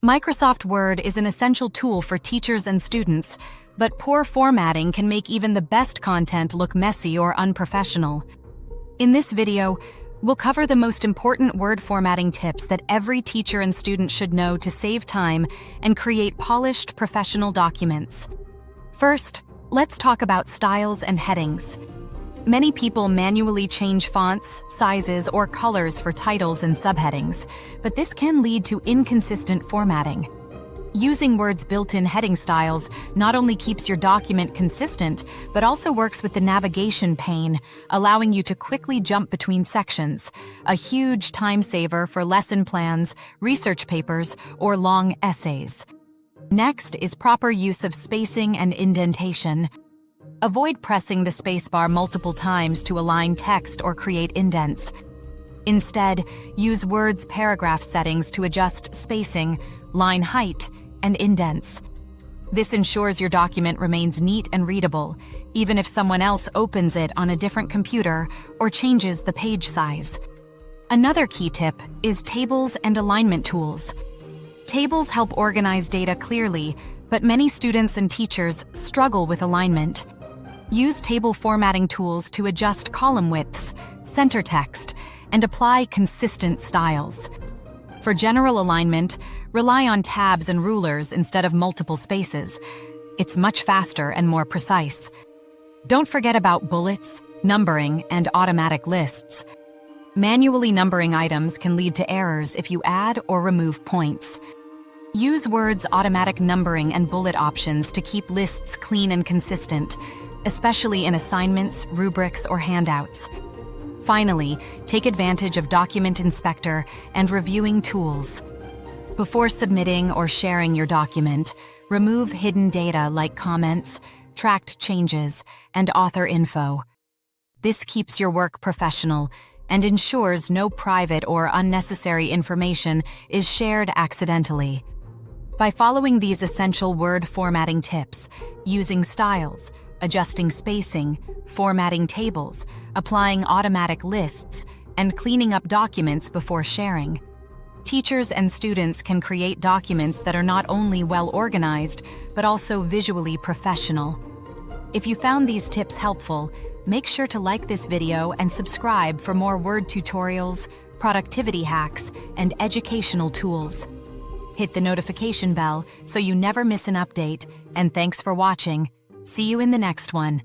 Microsoft Word is an essential tool for teachers and students, but poor formatting can make even the best content look messy or unprofessional. In this video, we'll cover the most important Word formatting tips that every teacher and student should know to save time and create polished, professional documents. First, let's talk about styles and headings. Many people manually change fonts, sizes, or colors for titles and subheadings, but this can lead to inconsistent formatting. Using Word's built-in heading styles not only keeps your document consistent, but also works with the navigation pane, allowing you to quickly jump between sections, a huge time saver for lesson plans, research papers, or long essays. Next is proper use of spacing and indentation. Avoid pressing the spacebar multiple times to align text or create indents. Instead, use Word's paragraph settings to adjust spacing, line height, and indents. This ensures your document remains neat and readable, even if someone else opens it on a different computer or changes the page size. Another key tip is tables and alignment tools. Tables help organize data clearly, but many students and teachers struggle with alignment. Use table formatting tools to adjust column widths, center text, and apply consistent styles. For general alignment, rely on tabs and rulers instead of multiple spaces. It's much faster and more precise. Don't forget about bullets, numbering, and automatic lists. Manually numbering items can lead to errors if you add or remove points. Use Word's automatic numbering and bullet options to keep lists clean and consistent, especially in assignments, rubrics, or handouts. Finally, take advantage of Document Inspector and reviewing tools. Before submitting or sharing your document, remove hidden data like comments, tracked changes, and author info. This keeps your work professional and ensures no private or unnecessary information is shared accidentally. By following these essential Word formatting tips, using styles, adjusting spacing, formatting tables, applying automatic lists, and cleaning up documents before sharing, teachers and students can create documents that are not only well organized, but also visually professional. If you found these tips helpful, make sure to like this video and subscribe for more Word tutorials, productivity hacks, and educational tools. Hit the notification bell so you never miss an update, and thanks for watching. See you in the next one.